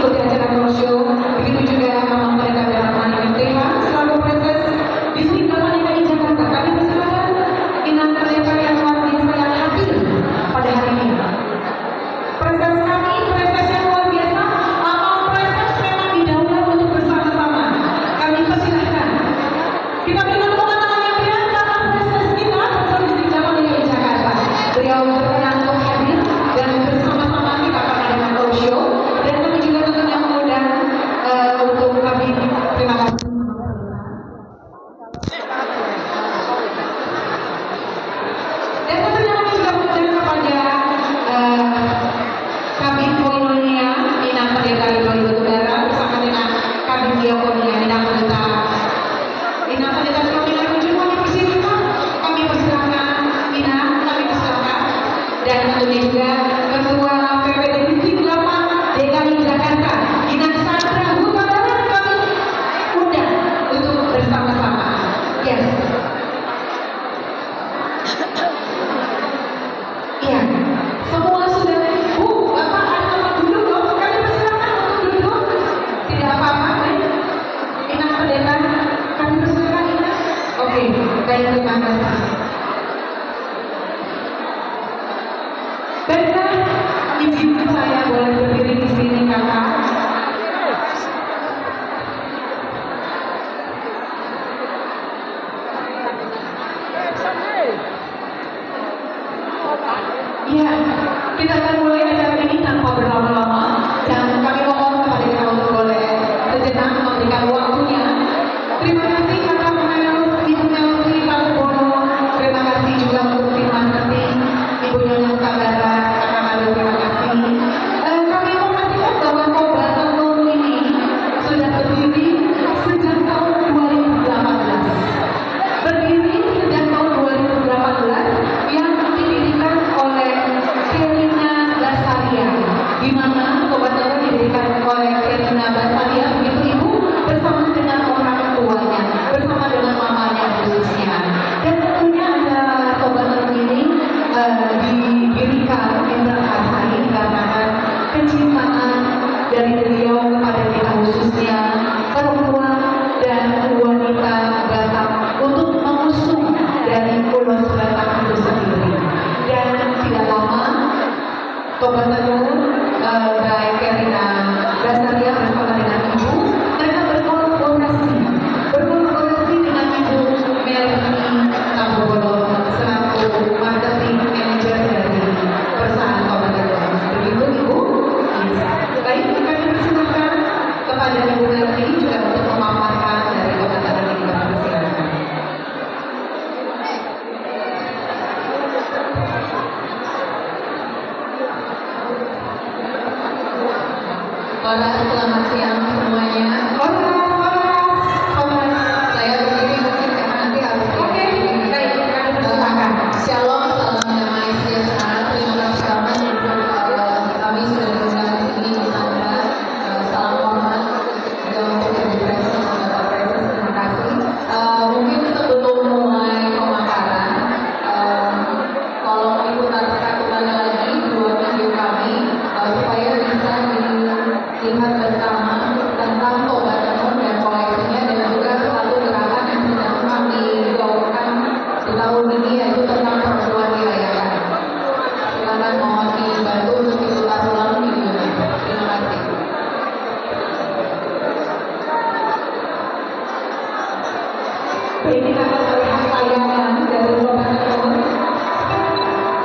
mengikuti acara talkshow, begitu juga Mama Mereka dalam Anime Tema selalu proses di sini Bapak DKI Jakarta. Kami persilakan Inang Mereka yang luar biasa yang hadir pada hari ini. Proses kami, proses yang luar biasa, proses memang didahulukan untuk bersama-sama. Kami persilahkan. Kita berikan tepuk tangan yang meriah karena proses kita proses di Bapak DKI Jakarta. Beliau berkenan untuk hadir dan bersama-sama kita akan adakan talkshow dan kami juga tentunya mengundang untuk kami terima kasih. Dan tentunya kami juga mengundang kepada Kabin Polonia Inang Pendeta Idoy Batubara bersama dengan Kabin Diakonia Inang Pendeta Provinsi Ujung. Kami persilakan Inang, kami persilakan dan tentunya juga Ketua PPD Distrik 8 DKI Jakarta Inang Sandra Hutabarat kami undang untuk bersama-sama. Yes. Iya, semua sudah. Bapak ada tempat duduk loh. Kami persilakan untuk duduk. Tidak apa-apa, Inang Pendeta. Kami persilakan Inang. Oke, baik, terima kasih. Baiklah, izin saya boleh berdiri di sini, Kakak. Iya, kita akan mulai acara ini tanpa berlama-lama dan kami mohon kepada kita untuk boleh sejenak memberikan waktunya. Terima kasih Kakak Mel, Ibu Melvi, Pak Bono. Terima kasih juga untuk tim marketing, Ibu Nyonya Hutabarat, Kakak Mado, terima kasih. Kami memastikan bahwa Kobar Tenun ini sudah berdiri sejak tahun 2018. Berdiri sejak tahun 2018 yang didirikan oleh Kerina Basaria, di mana Kobar Tenun didirikan oleh Kerina Basaria, begitu Ibu, bersama dengan orang tuanya, bersama dengan mamanya khususnya. Dan tentunya acara Kobar Tenun ini didirikan berhasil dikarenakan kecintaan dari beliau kepada kita khususnya perempuan dan wanita Batak untuk mengusung dari Pulau Batak itu sendiri. Dan tidak lama Kobar Tenun baik Kerina Basaria bersama dengan Ibu mereka berkolaborasi dengan Ibu Melvi Tambogono selaku marketing manager dari perusahaan Kobar Tenun. Begitu Ibu? Yes. Baik, kami persilakan kepada Ibu Melvi juga untuk memaparkan dari Kobar Tenun ini. Kami persilakan. Horas, selamat siang semuanya. Horas. Saya berdiri mungkin karena nanti harus. Oke, baik, kami persilakan. Shalom, salam damai sejahtera. Terima kasih banget untuk kami sudah diundang di sini di sana. Salam hormat juga untuk Ibu Presiden dan Bapak Presiden. Terima kasih. Mungkin sebelum mulai pemaparan, tolong diputar kembali lagi dua video kami supaya bisa dilihat bersama tentang Kobar Tenun dan koleksinya dan juga satu gerakan yang sedang kami gaungkan di tahun ini yaitu tentang perempuan dirayakan. Silakan mohon dibantu untuk diputar ulang videonya. Terima kasih. Ini akan melihat tayangan dari Kobar Tenun.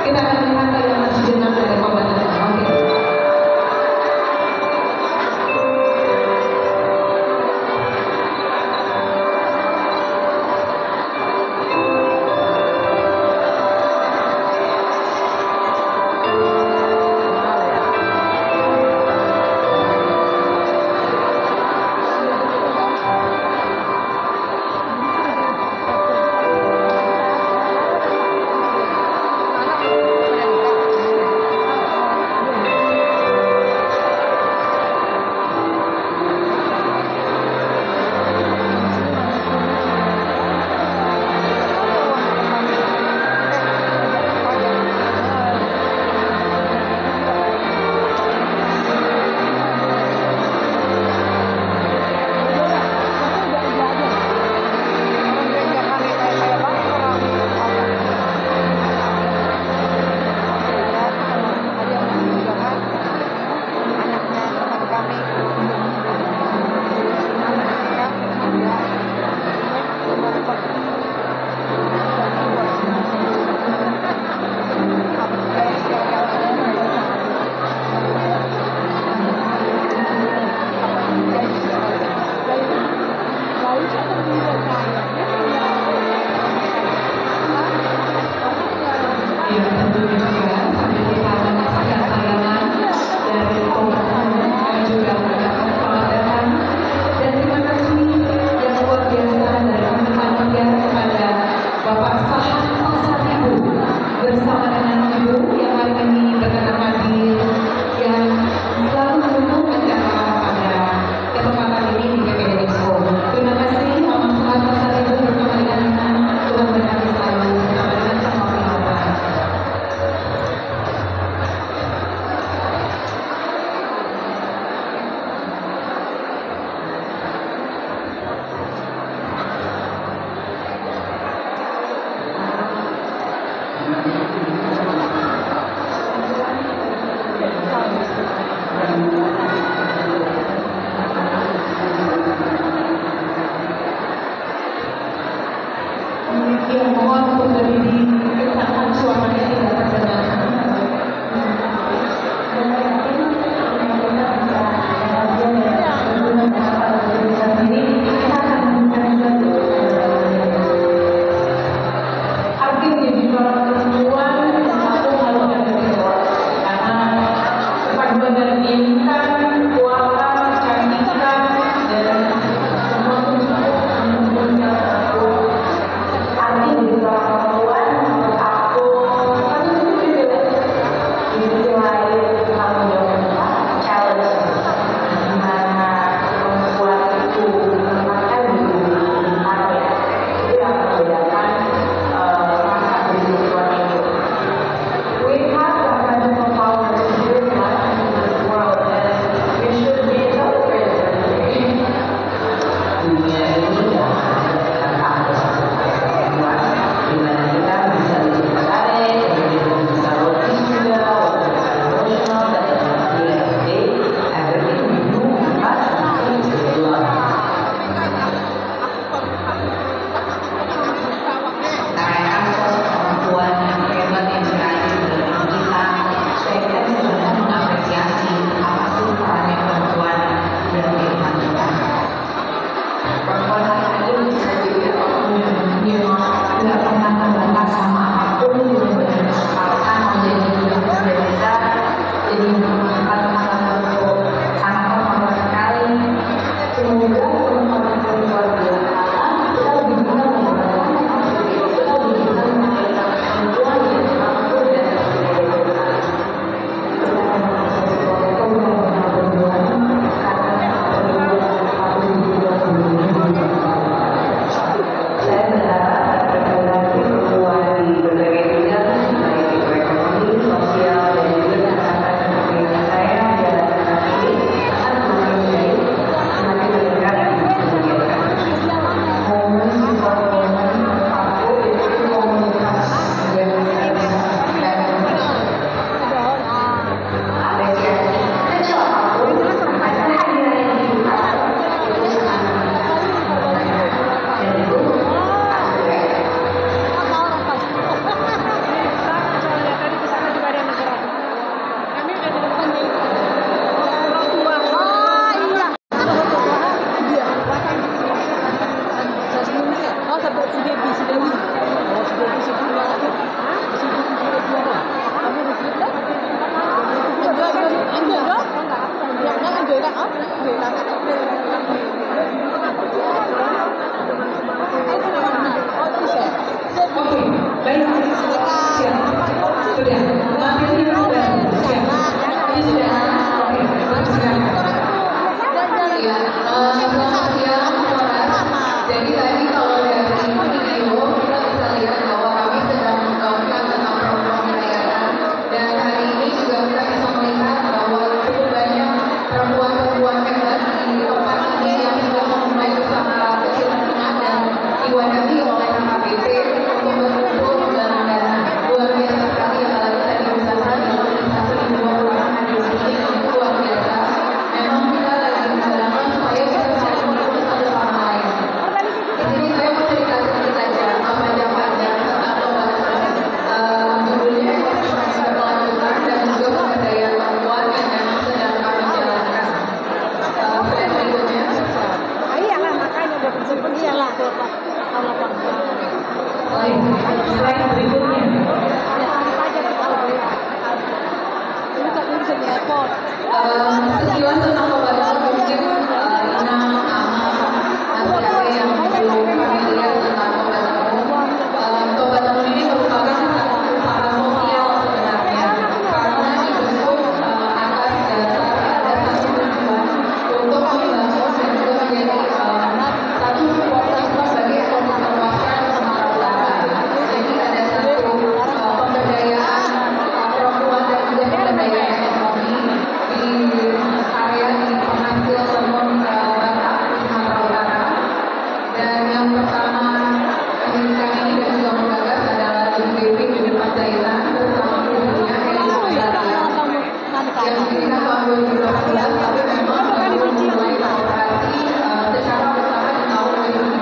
Kita akan melihat tayangan sejenak dari Kobar Tenun. Oke. Oke, baik. Siap. Sudah. Materi sudah siap. Ini sudah. Oke, siap. Ya, selamat siang, Polres. Jadi tadi kalau dari video kita bisa lihat bahwa kami sedang menggaungkan tentang program wilayah, dan hari ini juga kita bisa melihat bahwa cukup banyak perempuan-perempuan hebat di tempat ini yang sudah memulai usaha kecil menengah dan diwadahi oleh KKBP untuk berkumpul menggalang dana. Luar biasa sekali, apalagi tadi bisa bilang bisa 1.000 orang hadir di sini, itu luar biasa. Memang kita lagi menggalakkan supaya bisa saling mendukung satu sama lain. Di sini saya mau cerita sedikit aja panjang-panjang tentang judulnya ekosistem berkelanjutan dan juga pemberdayaan perempuan yang memang sedang kami jalankan. Slide berikutnya. Iyalah makanya udah bersyukur iyalah kalau Slide berikutnya. Sekilas tentang Toba mungkin Ina, Ama, masih ada yang belum familiar tentang Toba ini merupakan satu usaha sosial sebenarnya, karena dibentuk atas dasar ada satu tujuan untuk membangun dan juga menjadi satu support system bagi ekosistem wasra di Sumatera Utara. Jadi ada satu pemberdayaan perempuan dan juga pemberdayaan ekonomi di area di penghasil tenun batak di Sumatera Utara. Dan yang pertama pendidikan ini dan juga menggagas adalah Ibu Dewi Bibit Panjaitan bersama ibunya Eli Nurhayati yang mendirikan tahun 2018, tapi memang baru mulai beroperasi secara bersama di tahun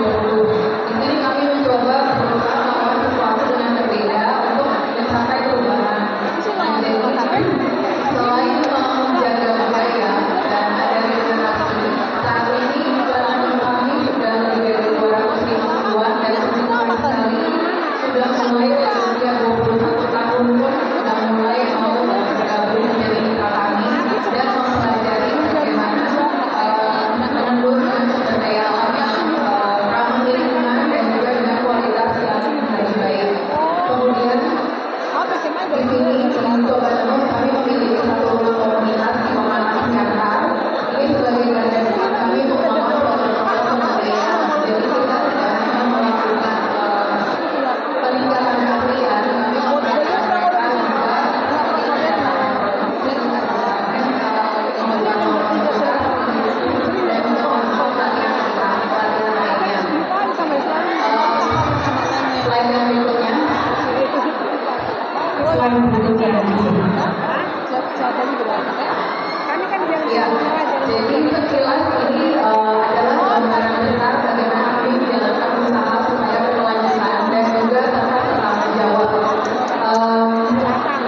2020. Di sini kami mencoba berusaha melakukan sesuatu dengan berbeda untuk mencapai perubahan. Jadi selain menjaga budaya dan ada regenerasi, saat ini penanam kami sudah lebih dari 250-an dan puji sekali sudah mulai dari usia 21 tahun pun sudah mulai mau bergabung menjadi mitra kami dan mempelajari bagaimana menenun dengan sumber daya alam yang ramah lingkungan dan juga dengan kualitas yang lebih baik. Kemudian di sini di Toba Tenun kami memiliki satu rumah komunitas di Pemalang Siantar. Ini sebagai bagian kami untuk melakukan program-program pemberdayaan. Jadi kita tidak hanya melakukan peningkatan keahlian, kami mempelajari mereka juga seperti kesehatan reproduksi, kesehatan mental, kemudian organisasi, dan untuk pelatihan lainnya. Slide yang berikutnya. Slide berikutnya di sini. Ya, jadi sekilas ini adalah gambaran besar bagaimana kami menjalankan usaha supaya berkelanjutan dan juga tetap bertanggung jawab.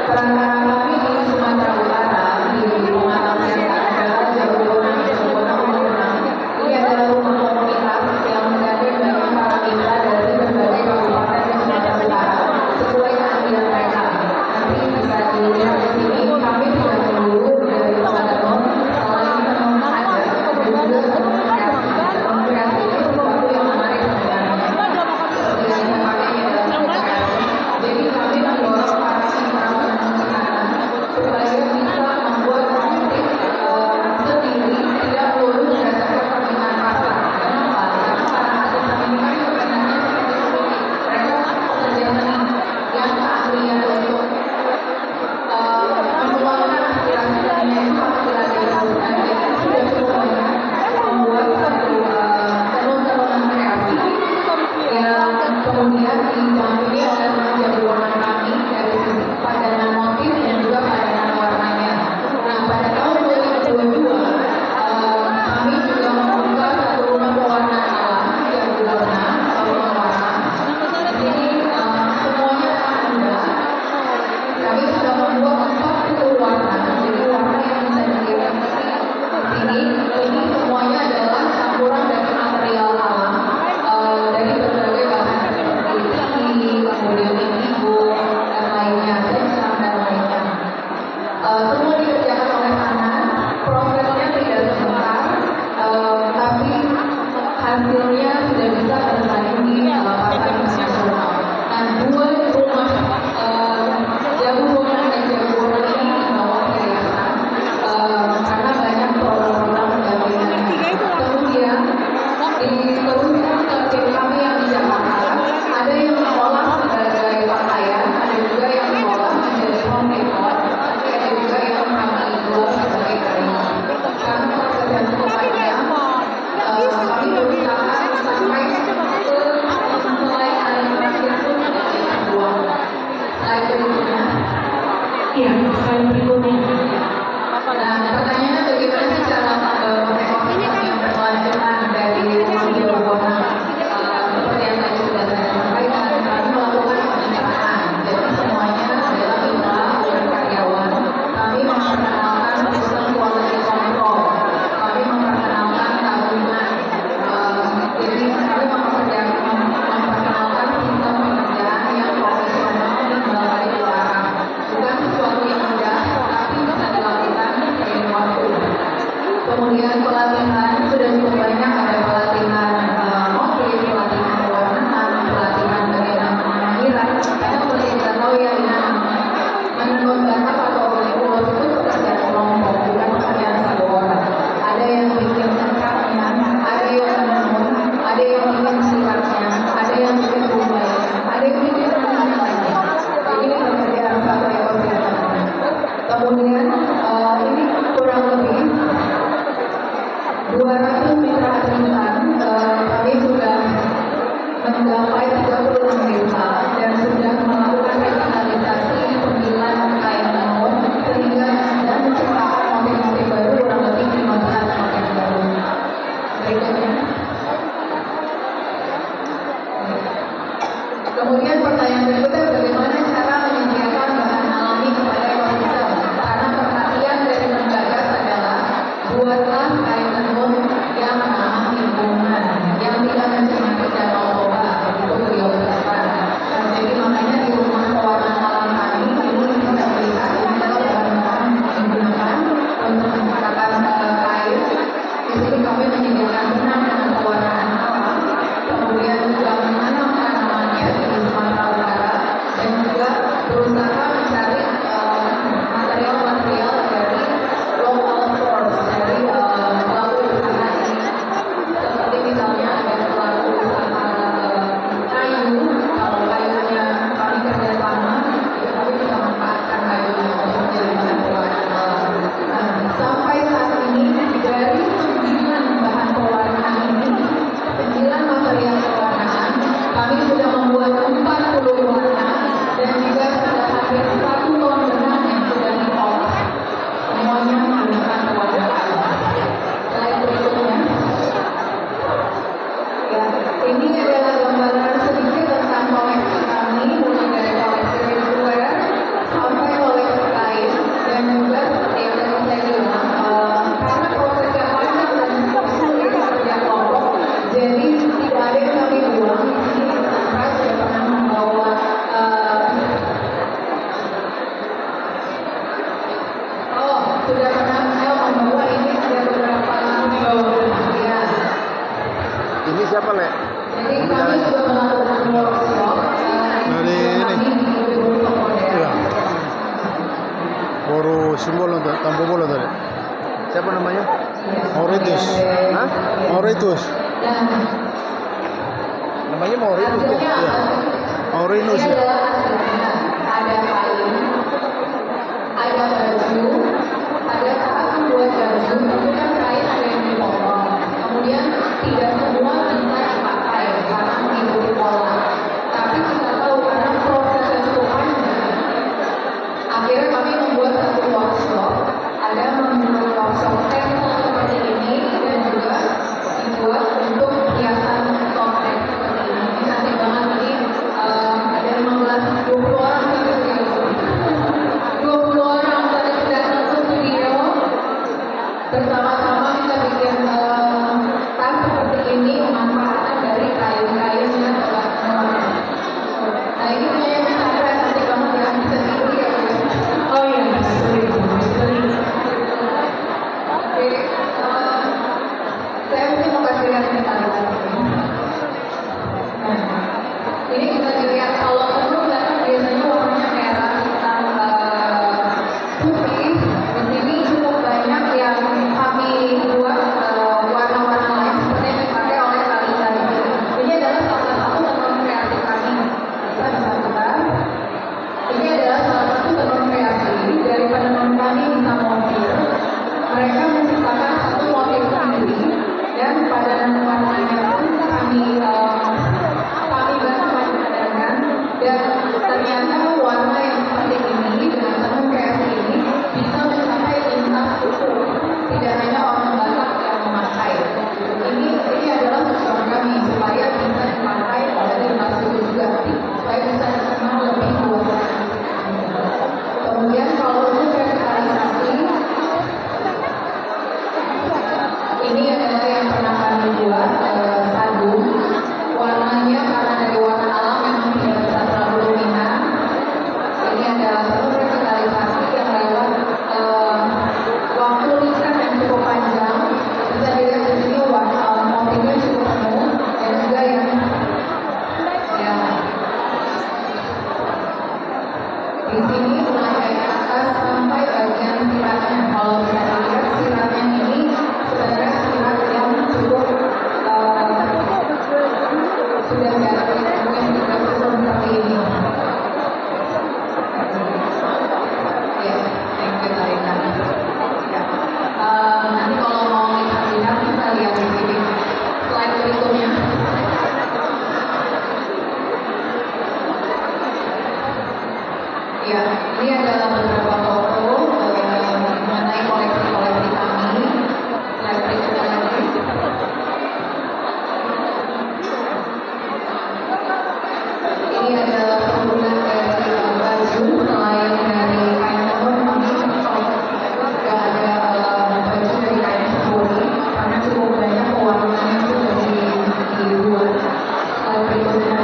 Perantara kami di Sumatera Utara di Pemalang Siantar adalah Jabodonang, Jabodonang. Ini adalah rumah komunitas yang menggandeng banyak para mitra dari berbagai kabupaten di Sumatera Utara sesuai keahlian mereka. Nanti bisa dilihat di sini kami tidak melulu dari Toba Tenun, selain tenun adat dan juga tenun kreasi. Tenun kreasi ini pelatihan sudah cukup banyak, ada pelatihan motif, pelatihan pewarnaan, pelatihan bagaimana pengairan. Karena seperti kita tahu ya, menenun batak atau ulos itu pekerjaan kelompok, bukan pekerjaan satu orang. Ada yang bikin tengkapnya, ada yang menenun, ada yang bikin siratnya, ada yang bikin rumahnya, ada yang bikin rumahnya lagi. Jadi ini pekerjaan satu ekosistem. Kemudian ini kurang lebih 200 mitra arisan, kami sudah menggapai 36 desa dan sudah melakukan revitalisasi 9 kain tenun sehingga dan menciptakan motif-motif baru kurang lebih 15 motif baru. Berikutnya. Kemudian pertanyaan berikutnya, bagaimana cara menyediakan bahan alami kepada ekosistem? Karena perhatian dari Menggagas adalah buatlah kain tenun yang ramah lingkungan, yang tidak mencemari danau Toba, itu beliau pesan. Dan jadi makanya di rumah pewarna alam kami ini bisa melihat ini adalah bahan-bahan yang digunakan untuk menciptakan kain. Di sini kami menyediakan benang dengan pewarnaan alam, kemudian juga menanam tanamannya di Sumatera Utara dan juga berusaha mencari material-material dari local source, dari pelaku usaha ini, seperti misalnya ada pelaku usaha kayu. Kalau kayunya kami kerjasama, ya kami bisa memanfaatkan kayunya untuk menjadi pewarna alam. Sampai saat ini dari 9 bahan pewarnaan ini, 9 material pewarnaan, kami sudah membuat 40 warna dan juga sudah hampir 1 ton benang yang sudah diolah. Semuanya menggunakan pewarna alam. Slide berikutnya. Ya, ini adalah gambaran sedikit tentang koleksi kami, mulai dari koleksi ready-to-wear sampai koleksi kain, dan juga seperti yang tadi saya bilang, karena prosesnya panjang dan sulit kerja kelompok, jadi tidak ada yang kami buang. Di sini Sandra sudah pernah membawa sudah pernah membawa ini, ada beberapa ya. Ini siapa, Le? Jadi kami juga melakukan workshop Dari ini. Iya. Baru simbol untuk Tampo Bola tadi. Siapa namanya? Mauritius. Hah? Mauritius. Dan Namanya Mauritius. hasilnya Ya. apa sih? Mauritius. Ini adalah hasilnya. Ada kain, ada baju, ada saat membuat baju, itu kan kain ada yang dipotong. Kemudian tidak semua bisa dipakai karena mengikuti pola. Tapi kita tahu karena prosesnya cukup panjang, akhirnya kami membuat satu workshop. Ada membuat workshop table seperti ini dan juga dibuat untuk hiasan tote bag seperti ini. Ini cantik banget, ini ada 20 orang sampai studio. 20 orang sampai datang ke studio bersama-sama kita bikin cukup banyak pewarnaan yang sudah dibuat. Berikutnya,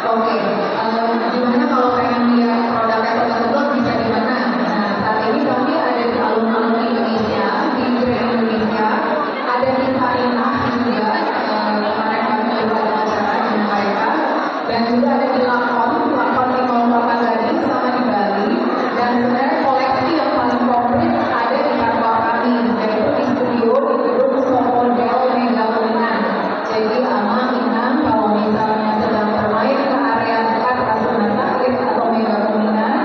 oke, gimana kalau pengen lihat produknya betul-betul bisa di mana? Nah, saat ini kami ada di alun-alun Indonesia, di Grand Indonesia, ada di Sarinah juga, kemarin kami juga ada acara dengan mereka, dan juga ada di Lakon di Mall Kelapa Gading sama di Bali, dan sebenarnya koleksi yang paling komplit ada di kantor kami, yaitu di studio di gedung Sopodel Mega Kuningan. Jadi Ama, Inang, kalau misalnya sedang bermain ke area dekat Rasuna Sakit atau Mega Kuningan,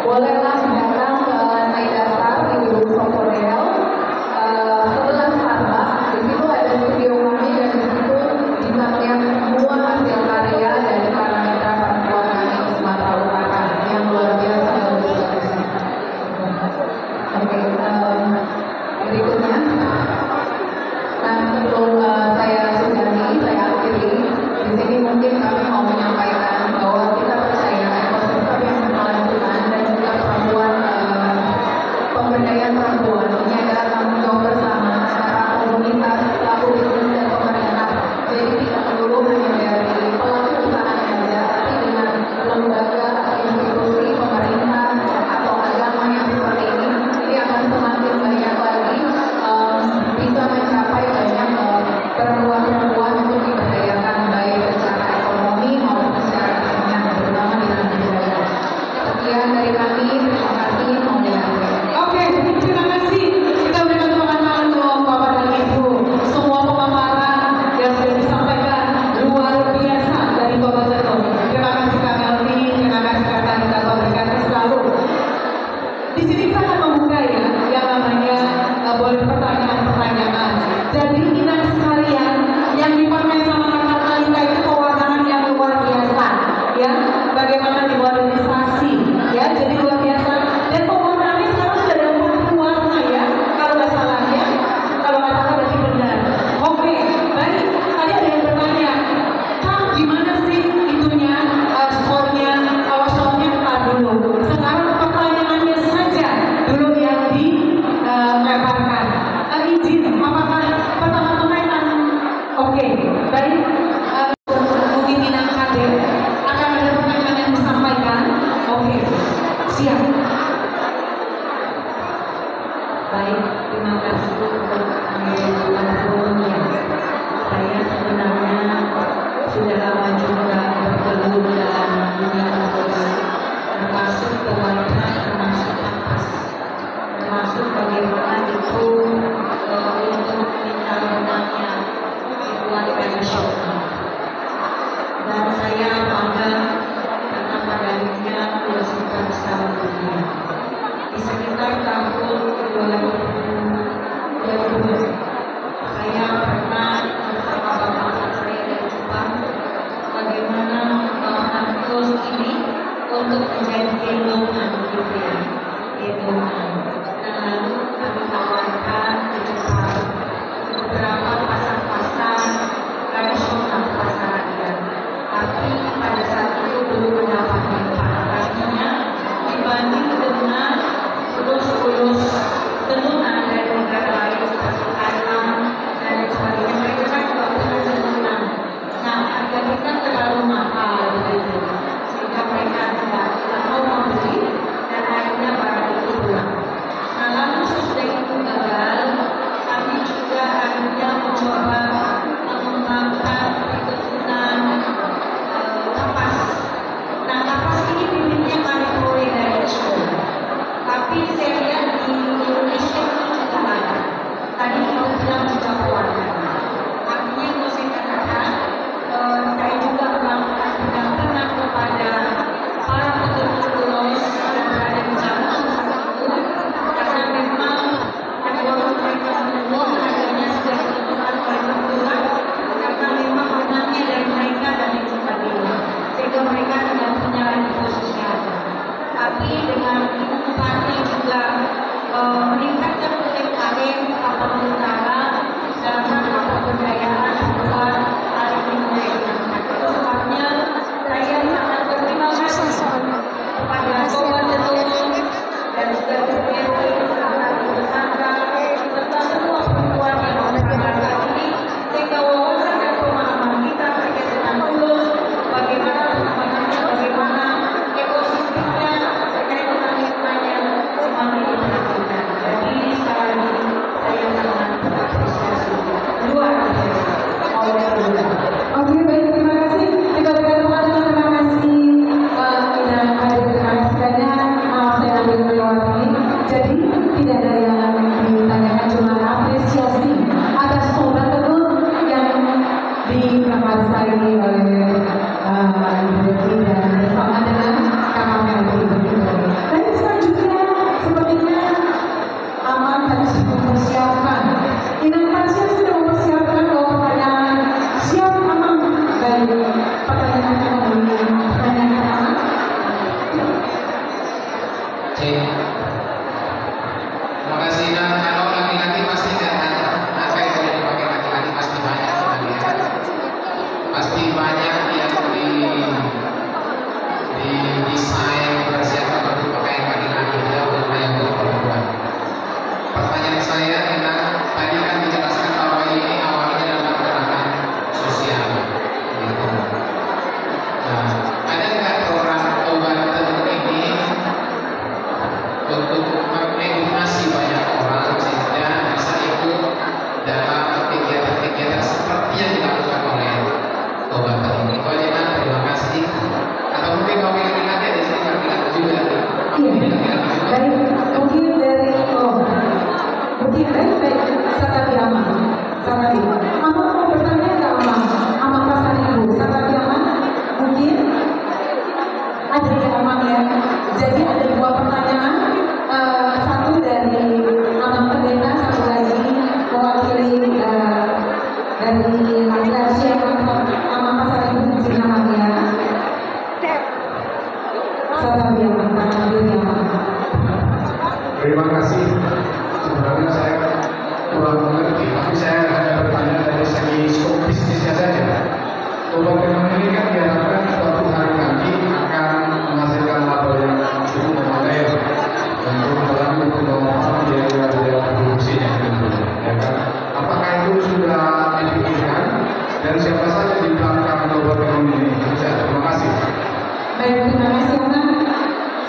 bolehlah datang ke lantai dasar di gedung Sopodel, sebelah Starbucks. Di situ ada studio kami dan di situ bisa melihat semua hasil karya dari para mitra perempuan kami di Sumatera Utara yang luar biasa bagus-bagusnya. Oke, berikutnya. Nah, sebelum saya sudahi, saya akhiri. Di sini mungkin kami mau menyampaikan bahwa kita percaya ekosistem yang berkelanjutan dan juga perempuan, pemberdayaan perempuan ini adalah tanggung jawab bersama antara komunitas, pelaku bisnis dan pemerintah. Jadi tidak melulu hanya dari pelaku usaha saja, tapi dengan lembaga, institusi, pemerintah atau agama yang seperti ini akan semakin banyak lagi bisa mencapai banyak perempuan-perempuan untuk diberdayakan baik secara ekonomi maupun secara kesehatan, terutama di dalam budaya. Sekian dari kami, terima kasih. Oke, terima kasih. Kita berikan tepuk tangan untuk Bapak dan Ibu. Semua pemaparan yang sudah disampaikan luar biasa dari Bapak Zainul. Terima kasih Kak Melvi, terima kasih Kak Tanita, berikan selalu. Di sini kita akan membuka ya, yang namanya boleh pertanyaan-pertanyaan. Jadi inang sekalian, yang dipakai sama Kak Tanita itu pewarnaan yang luar biasa, ya. Bagaimana dimodernisasi, ya, jadi luar biasa. Dan pewarnaannya sekarang sudah ada 40 warna ya, kalau nggak salah ya. Kalau nggak salah berarti benar. Oke, baik. Tadi ada yang bertanya, Kak, gimana sih itunya, skornya, awal-awalnya Kak dulu. Sekarang pertanyaannya saja dulu yang dilemparkan. Izin, apakah pertama-tama yang oke, baik. Mungkin Inang Kader akan ada pertanyaan yang disampaikan. Oke, siap. Baik, terima kasih untuk ya. Saya sebenarnya sudah lama juga bergelut dalam dunia kampus, termasuk pewarna, termasuk kampus, termasuk bagaimana itu untuk kita benangnya dibuat tradisional. Dan saya bangga karena medalinya sudah besar dunia. Di sekitar tahun 2000 saya pernah bersama bapak saya dari Jepang bagaimana kampus ini untuk menjadi gendongan gitu ya, gendongan. Dan lalu kami tawarkan ke Jepang beberapa pasar-pasar tradisional, pasar rakyat. Tapi pada saat itu belum mendapat manfaat. Artinya dibanding dengan ulus-ulus tenunan dari negara lain seperti Thailand dan lain sebagainya, mereka kan juga punya tenunan. Nah, harga kita terlalu mahal begitu, sehingga mereka tidak mau membeli dan akhirnya barang itu pulang. Nah, lalu sesudah itu gagal, kami juga akhirnya mencoba mengembangkan perkebunan kapas. Nah, kapas ini bibitnya kami peroleh dari China. Tapi saya lihat di Indonesia itu juga ada. Tadi Ibu bilang juga pewarnaan. Artinya kalau saya katakan, saya juga melakukan pendampingan kepada para peternak yang berada di Jawa itu, karena memang kalau mereka menenun harganya sudah ditentukan oleh peternak, karena memang benangnya dari mereka dan lain sebagainya, sehingga mereka tidak punya lagi posisi ada. Tapi dengan inovasi juga meningkatkan UMKM Papua Utara dalam rangka dan siapa saja di belakang Global Ekonomi Indonesia. Terima kasih. Baik, terima kasih Ona.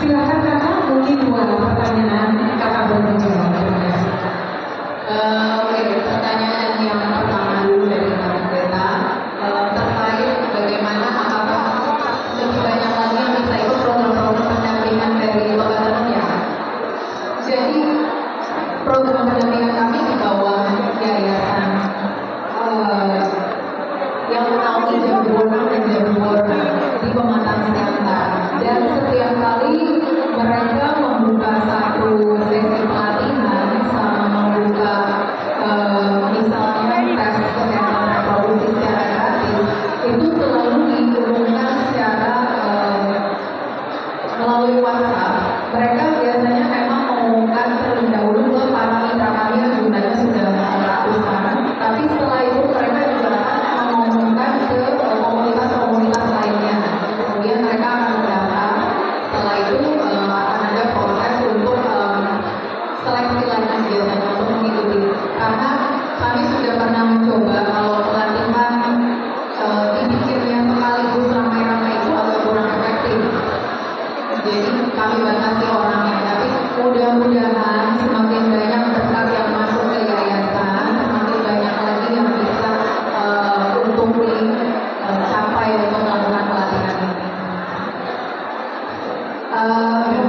Silakan kakak, mungkin dua pertanyaan kakak boleh menjawab. Terima kasih. Oke, pertanyaan yang pertama dulu dari Mbak Greta terkait bagaimana apakah lebih banyak lagi yang bisa ikut program-program pendampingan dari Lembaga Mulia. Jadi program pendampingan kami di bawah yayasan yang menaungi Jambore dan Jambore di Pematang Siantar, dan setiap kali mereka membuka satu sesi pelatihan sama membuka misalnya tes kesehatan reproduksi secara gratis, itu selalu diumumkan secara melalui WhatsApp. Mereka biasanya memang mengumumkan terlebih dahulu ke para mitra kami yang jumlahnya sudah ratusan, tapi setelah itu mereka juga akan mengumumkan ke komunitas-komunitas lainnya. Kemudian mereka akan mendaftar. Setelah itu akan ada proses untuk seleksi lagi biasanya untuk mengikuti. Karena kami sudah pernah mencoba kalau pelatihan dibikinnya sekaligus ramai-ramai itu agak kurang efektif. Jadi kami batasi orangnya, tapi mudah-mudahan semakin banyak berkat yang masuk ke yayasan, semakin banyak lagi yang bisa untuk dicapai untuk melakukan pelatihan ini.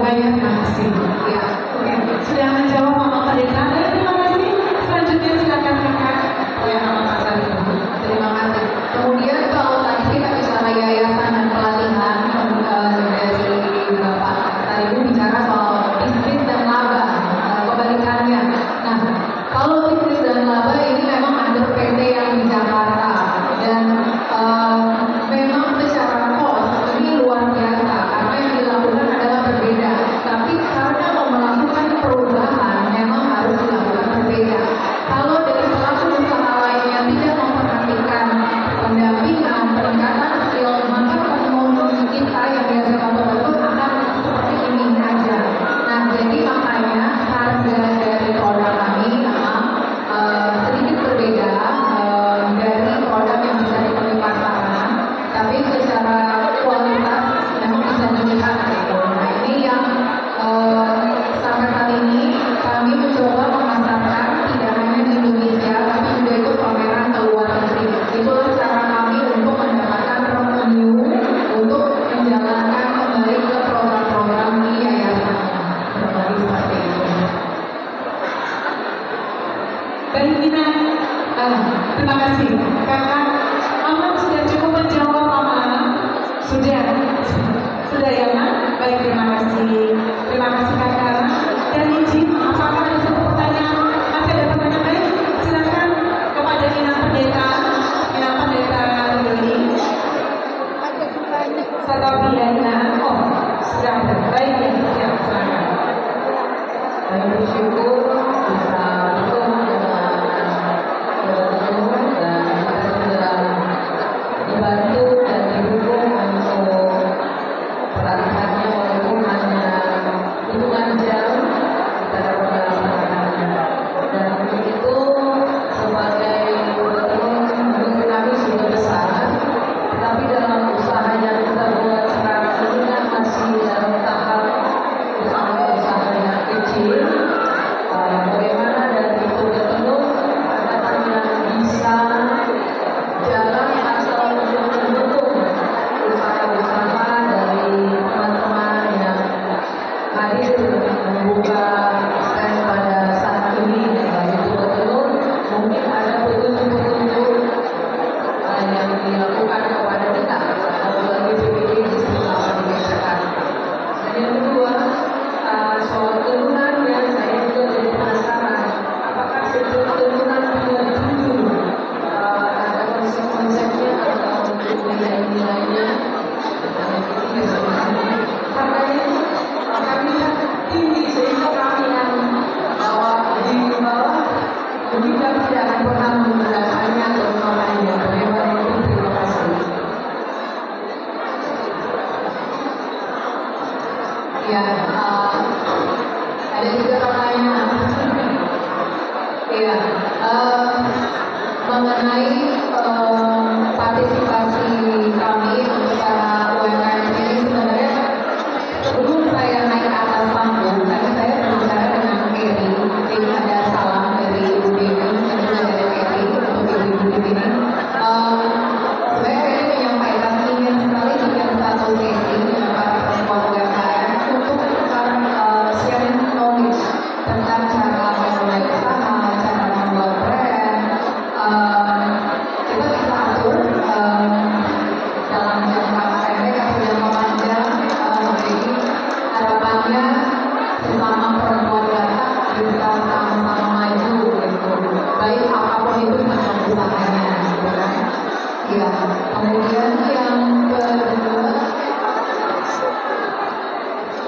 Banyak terima kasih. Ya, Oke, sudah menjawab Mama Pendeta. Terima kasih. Selanjutnya silakan kakak oleh Mama Pak Sari. terima kasih. Kemudian kalau tadi kita bicara yayasan dan pelatihan dari Bapak Saribu bicara soal bisnis dan laba, kebalikannya. Nah, kalau bisnis dan laba ini memang under PT yang di Jakarta, dan memang secara cost ini luar biasa karena yang dilakukan adalah berbeda. Tapi karena mau melakukan perubahan memang harus dilakukan berbeda. Kalau dari pelaku usaha lainnya tidak memperhatikan pendampingan, peningkatan skill, maka penonton kita yang biasa nonton akan seperti ini aja. Nah, jadi makanya harga dari produk kami memang sedikit berbeda dari produk yang bisa ditemui pasaran, tapi secara kualitas memang bisa dilihat gitu. Nah, ini yang sampai saat ini kami mencoba memasarkan tidak hanya di Indonesia, tapi juga ikut pameran ke luar negeri. Itulah cara kami untuk mendapatkan revenue untuk menjalankan kembali ke program-program di yayasan. Kembali seperti itu. Baik, Ina. Terima kasih. Kakak, Mama sudah cukup menjawab, Mama. Sudah ya, Ma? Baik, terima kasih. Terima kasih, Kakak. Dan izin, apakah ada satu pertanyaan? Masih ada pertanyaan lain? Silakan kepada Ina Pendeta. Ina Pendeta Doni. Satabiyana. Oh, sudah ada. Baik, ya. Siap, silakan. Kami bersyukur bisa bertemu dengan teman-teman dan kita sudah dibantu dan didukung untuk pelatihannya, walaupun hanya hitungan jam kita dapat melaksanakannya. Dan untuk itu sebagai teman-teman menurut kami sudah besar, tapi dalam usaha yang kita buat sekarang ini kan masih dalam tahap usaha-usaha yang kecil. Bagaimana dari penuh ada yang bisa jalan atau mendukung usaha-usaha dari teman-teman yang hadir membuka stand pada saat ini, yaitu betul mungkin ada petunjuk-petunjuk yang dilakukan kepada kita atau bagi PPD selama di Jakarta. Dan yang kedua, soal turunan ya, saya juga jadi penasaran apakah setiap turunan punya tujuh ada konsep-konsepnya atau nilai-nilainya. Karena itu kami tinggi sehingga kami yang di bawah mungkin kami tidak akan pernah menggunakannya atau memakainya. Bagaimana itu? Terima kasih. Ya, ada juga pertanyaan. Ya, mengenai partisipasi kami untuk para UMKM ini sebenarnya sebelum saya naik ke atas panggung, tadi saya berbicara dengan Eri, jadi ada salam dari Ibu Dewi dan juga dari Eri untuk ibu-ibu di sini. Sebenarnya Eri menyampaikan ingin sekali bikin satu sesi dengan para perempuan UMKM untuk tukar sharing knowledge tentang cara memulai usaha, cara membuat brand. Kita bisa atur dalam jangka pendek atau jangka panjang. Jadi harapannya sesama perempuan Batak bisa sama-sama maju gitu. Baik apapun itu bentuk usahanya, gitu kan? Ya, kemudian yang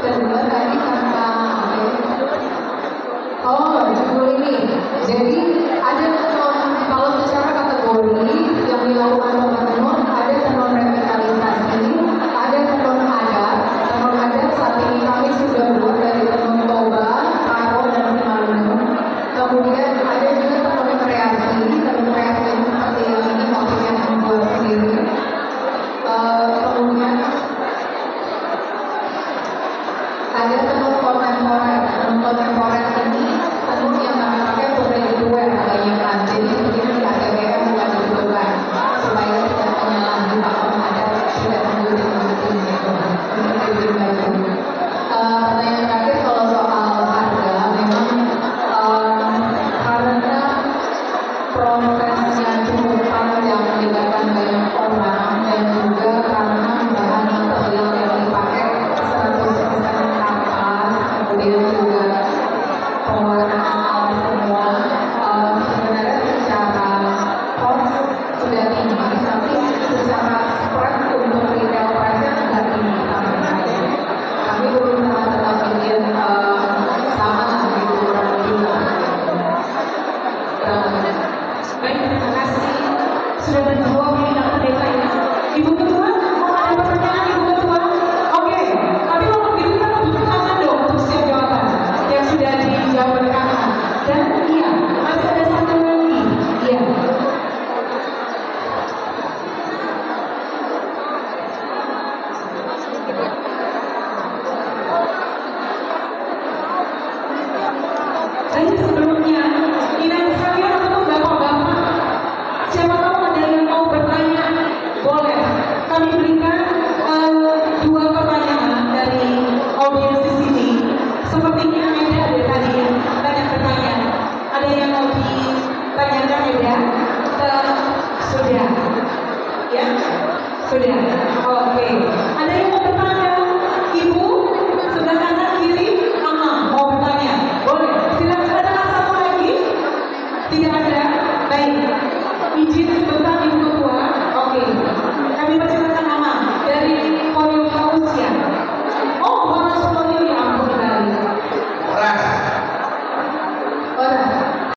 kedua tadi tentang judul ini. Jadi ada kalau secara kategori yang dilakukan Bapak Tenun, ada tenun revitalisasi, ada tenun adat. Tenun adat saat ini kami sudah buat dari tenun Toba, Karo, dan Simalungun. Kemudian ada juga tenun kreasi ini seperti yang ini motif yang membuat sendiri. Kemudian ada tenun kontemporer. Tenun kontemporer ini tenun yang kami pakai untuk ready wear kebanyakan. Jadi begini di ATBM bukan dibutuhkan supaya tidak menyalahi pakem adat, tidak menggunting gitu untuk bikin baju. Pertanyaan terakhir kalau soal harga, memang karena prosesnya cukup panjang melibatkan banyak orang dan juga karena bahan material yang dipakai 100% kapas, kemudian juga pewarnaan semua, sebenarnya secara cost sudah tinggi, tapi secara spread untuk retail price-nya tidak tinggi sama sekali. Kami berusaha tetap bikin sama lah gitu kurang lebih. Baik, terima kasih sudah berjawab ini dengan detailnya. Ibu Ketua, mau ada pertanyaan Ibu Ketua? Oke, tapi kalau begitu kita tunjuk tangan dong untuk setiap jawaban yang sudah dijawab oleh kakak. Dan iya, masih ada satu lagi. Iya. Baik, sebelumnya Ina sekalian untuk bapak-bapak, siapa tahu ada yang mau bertanya, boleh kami berikan dua pertanyaan dari audiens di sini. Sepertinya ada tadi banyak bertanya. Ada yang mau ditanyakan Eda? Sudah, ya sudah. Oke. Ada yang mau